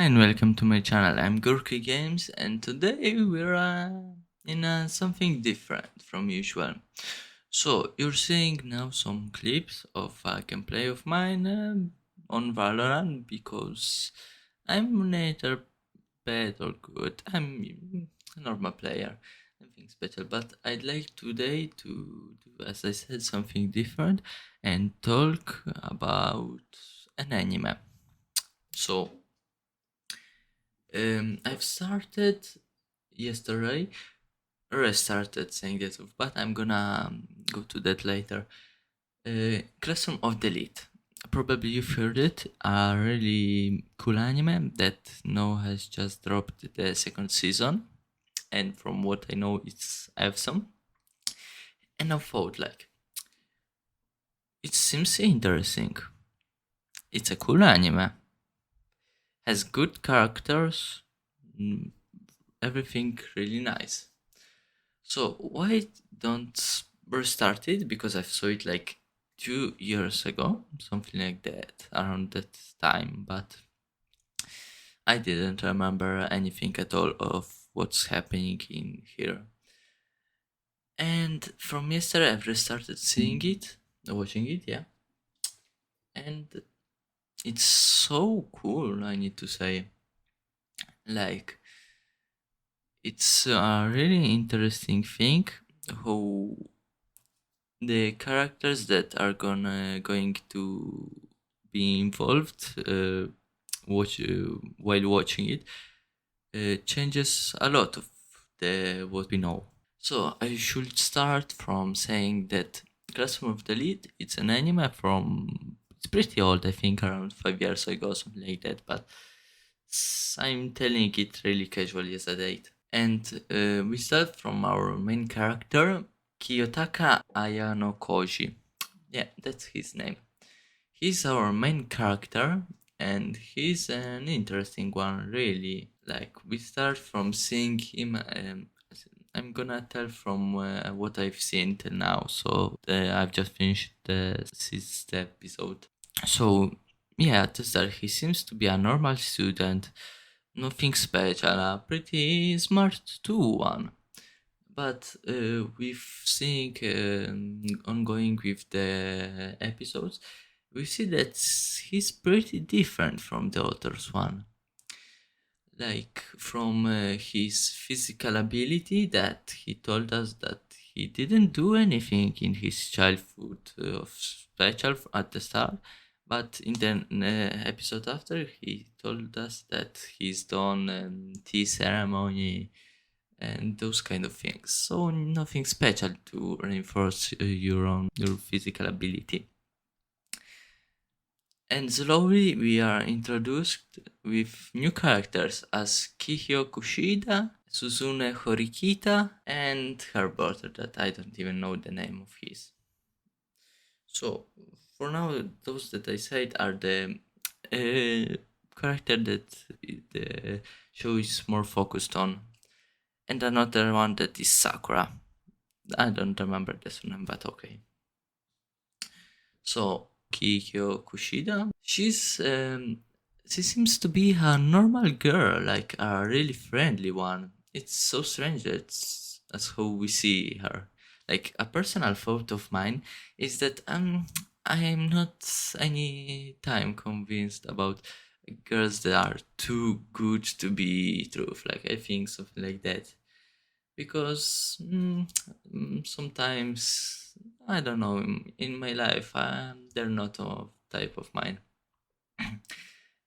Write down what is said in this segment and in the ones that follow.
And welcome to my channel. I'm GurkiGames, and today we're in something different from usual. So you're seeing now some clips of gameplay of mine on Valorant because I'm neither bad or good. I'm a normal player, nothing special. But I'd like today to do, as I said, something different and talk about an anime. So I've started yesterday, or I started saying that, but I'm gonna go to that later. Classroom of the Elite. Probably you've heard it. A really cool anime that now has just dropped the second season, and from what I know, it's awesome. And I thought, like, it seems interesting. It's a cool anime. Has good characters. mm, Everything really nice. So why don't restart it? Because I saw it like 2 years ago, something like that, around that time, but I didn't remember anything at all of what's happening in here. And from yesterday, I've restarted seeing it, watching it, yeah, and it's so cool. I need to say, like, it's a really interesting thing how the characters that are going to be involved while watching it changes a lot of the what we know. So I should start from saying that Classroom of the Elite, it's an anime from, it's pretty old, I think around 5 years ago, something like that, but I'm telling it really casually as a date. And we start from our main character, Kiyotaka Ayano Koji. Yeah, that's his name. He's our main character, and he's an interesting one, really. Like, we start from seeing him. I'm gonna tell from what I've seen till now. So, I've just finished the sixth episode. So, yeah, at the start, he seems to be a normal student, nothing special, a pretty smart too one. But with seeing ongoing with the episodes, we see that he's pretty different from the others one. Like from his physical ability, that he told us that he didn't do anything in his childhood of special at the start, but in the episode after, he told us that he's done tea ceremony and those kind of things. So nothing special to reinforce your physical ability. And slowly we are introduced with new characters as Kihyo Kushida, Suzune Horikita, and her brother that I don't even know the name of his. So for now, those that I said are the character that the show is more focused on, and another one that is Sakura. I don't remember this name, but okay. So Kikyo Kushida, she seems to be a normal girl, like a really friendly one. It's so strange that's how we see her. Like a personal thought of mine is that I am not any time convinced about girls that are too good to be truth. Like I think something like that because sometimes I don't know in my life they're not a type of mine.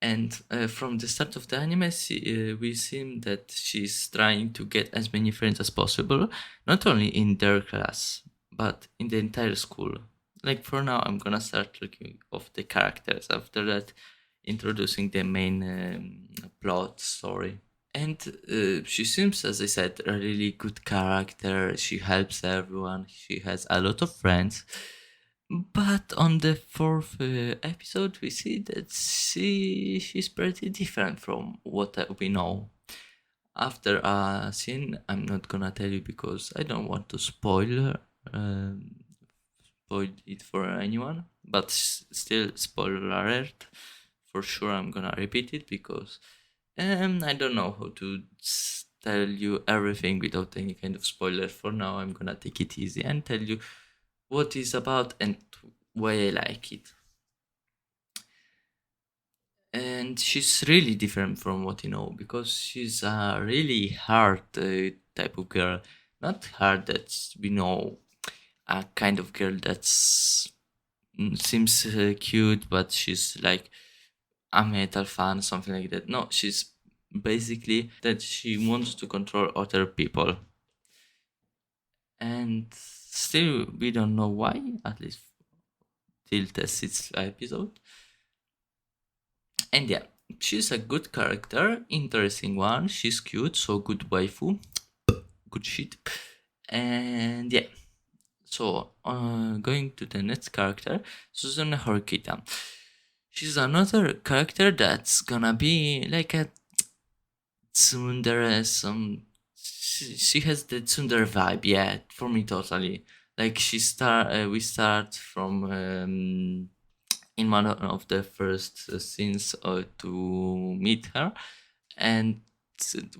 And from the start of the anime, we see that she's trying to get as many friends as possible, not only in their class but in the entire school. Like for now, I'm gonna start looking of the characters. After that, introducing the main plot story. And she seems, as I said, a really good character. She helps everyone. She has a lot of friends. But on the fourth episode, we see that she's pretty different from what we know. After a scene, I'm not gonna tell you because I don't want to spoil it for anyone. But still, spoiler alert. For sure, I'm gonna repeat it because I don't know how to tell you everything without any kind of spoiler. For now, I'm gonna take it easy and tell you what it's about and why I like it. And she's really different from what you know because she's a really hard type of girl. Not hard that we know, a kind of girl that's seems cute, but she's like a metal fan, something like that. No, she's basically that she wants to control other people, and still we don't know why. At least till the sixth episode. And yeah, she's a good character, interesting one. She's cute, so good waifu, good shit. And yeah, so going to the next character, Susan Horikita. She's another character that's gonna be like a tsundere. She has the tsundere vibe, yeah, for me totally. Like we start from in one of the first scenes to meet her, and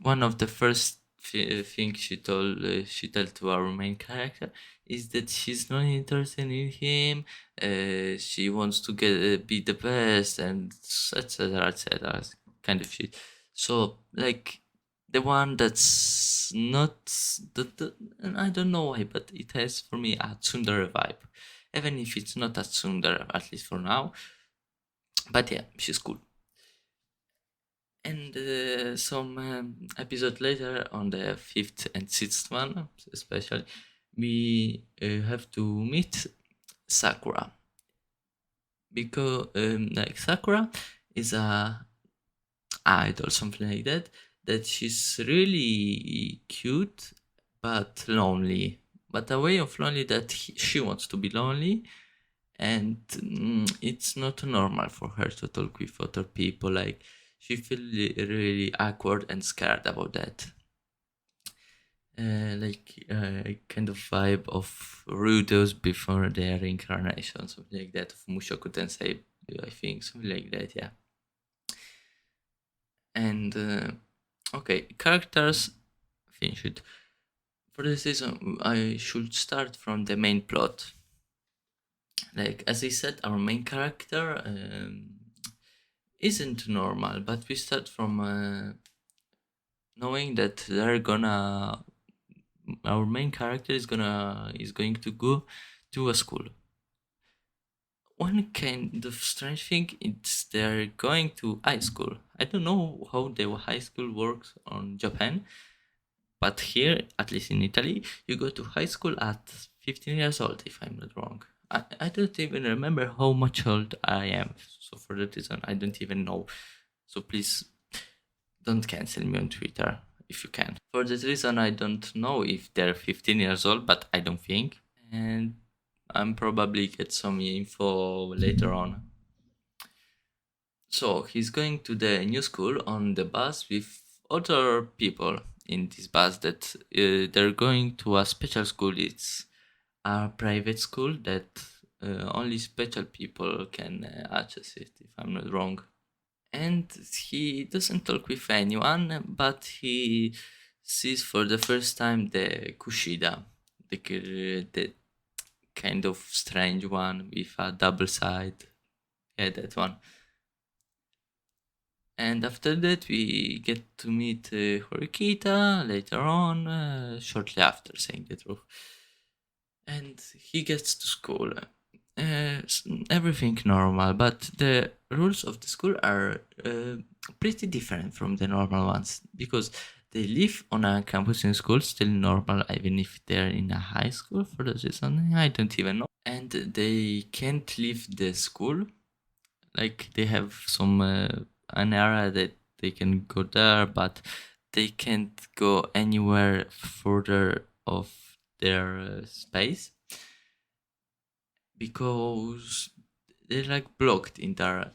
one of the first things she told to our main character is that she's not interested in him. She wants to get be the best and etc etc kind of shit. So like the one that's not and I don't know why, but it has for me a tsundere vibe, even if it's not a tsundere, at least for now. But yeah, she's cool. And some episode later, on the fifth and sixth one, especially, we have to meet Sakura because like Sakura is a idol, something like that. That she's really cute but lonely, but a way of lonely that she wants to be lonely, and it's not normal for her to talk with other people. Like she feels really awkward and scared about that. Like kind of vibe of Rudos before their reincarnation, something like that, of Mushoku Tensei, I think, something like that, yeah. And okay, characters finished. For this season, I should start from the main plot. Like as I said, our main character isn't normal, but we start from knowing that they're gonna our main character is going to go to a school. One kind of strange thing is they're going to high school. I don't know how the high school works on Japan, but here, at least in Italy, you go to high school at 15 years old, if I'm not wrong. I don't even remember how much old I am. So for that reason, I don't even know. So please don't cancel me on Twitter if you can. For that reason, I don't know if they're 15 years old, but I don't think. And I'm probably get some info later on. So he's going to the new school on the bus with other people in this bus that they're going to a special school. It's a private school that only special people can access it, if I'm not wrong. And he doesn't talk with anyone, but he sees for the first time the Kushida, the kind of strange one with a double side. Yeah, that one. And after that, we get to meet Horikita later on, shortly after, saying the truth. And he gets to school. Everything normal, but the rules of the school are pretty different from the normal ones because they live on a campus in school, still normal, even if they're in a high school for the reason I don't even know. And they can't leave the school. Like they have some an area that they can go there, but they can't go anywhere further of their space because they're like blocked in there.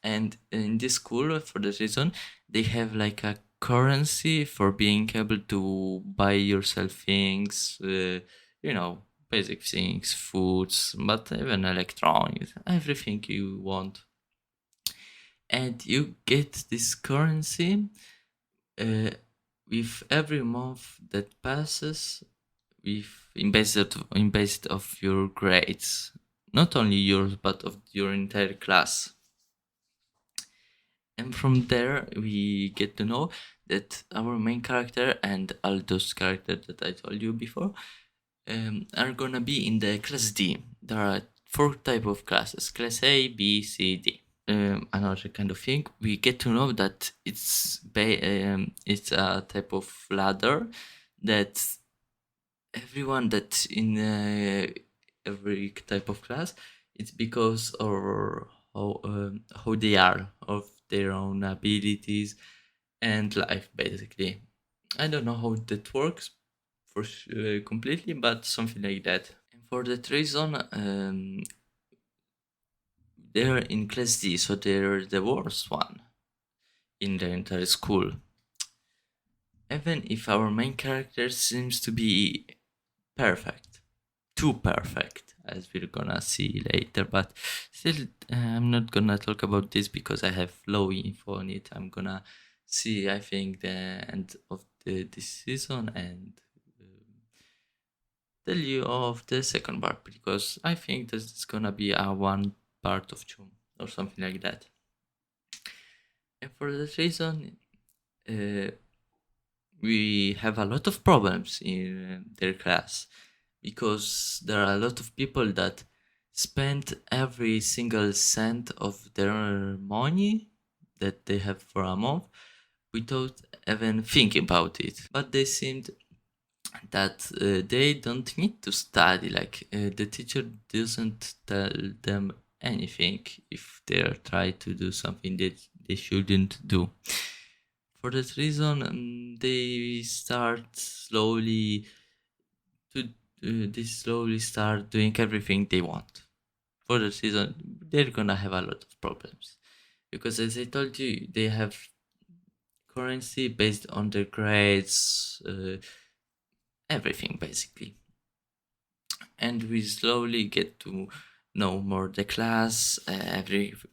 And in this school, for this reason, they have like a currency for being able to buy yourself things, you know, basic things, foods, but even electronics, everything you want. and you get this currency uh, with every month that passes, with in based of your grades, not only yours but of your entire class. And from there we get to know that our main character and all those characters that I told you before are gonna be in the class D. There are four type of classes: class A, B, C, D. Another kind of thing, we get to know that it's a type of ladder that everyone that in every type of class, it's because or how they are, of their own abilities and life, basically. I don't know how that works completely, but something like that. And for that reason, they're in class D, so they're the worst one in the entire school. Even if our main character seems to be perfect, too perfect, as we're gonna see later, but still, I'm not gonna talk about this because I have low info on it. I'm gonna see, I think, the end of this season and tell you of the second part, because I think this is gonna be a one part of two or something like that. And for that reason, uh, we have a lot of problems in their class, because there are a lot of people that spend every single cent of their money that they have for a month without even thinking about it. But they seemed that they don't need to study, like the teacher doesn't tell them anything if they try to do something that they shouldn't do. For that reason, they start slowly to they slowly start doing everything they want. For that reason, they're gonna have a lot of problems, because as I told you, they have currency based on their grades, everything basically. And we slowly get to know more the class,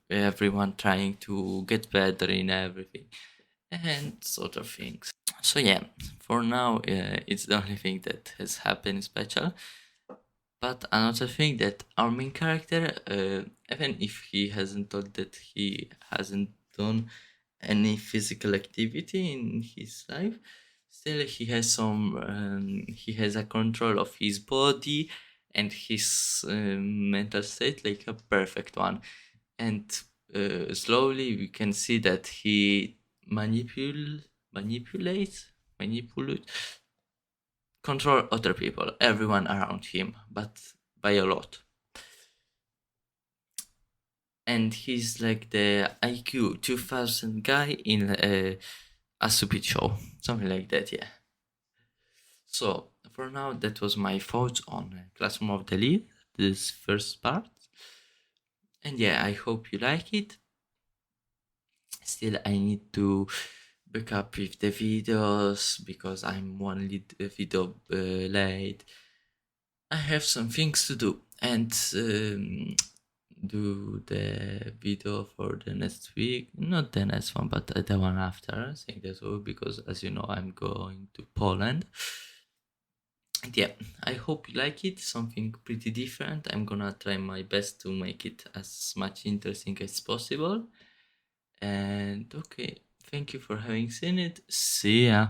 everyone trying to get better in everything and sort of things. So yeah, for now, it's the only thing that has happened special. But another thing, that our main character, even if he hasn't told that he hasn't done any physical activity in his life, still he has a control of his body and his mental state like a perfect one. And slowly we can see that he manipulates manipulate control other people, everyone around him, but by a lot. And he's like the IQ 2000 guy in a stupid show, something like that, yeah. So for now, that was my thoughts on Classroom of the Elite, this first part. And yeah, I hope you like it. Still, I need to back up with the videos because I'm one video late. I have some things to do, and do the video for the next week, not the next one, but the one after, saying that all, because as you know, I'm going to Poland. And yeah, I hope you like it, something pretty different. I'm gonna try my best to make it as much interesting as possible. And okay, thank you for having seen it. See ya.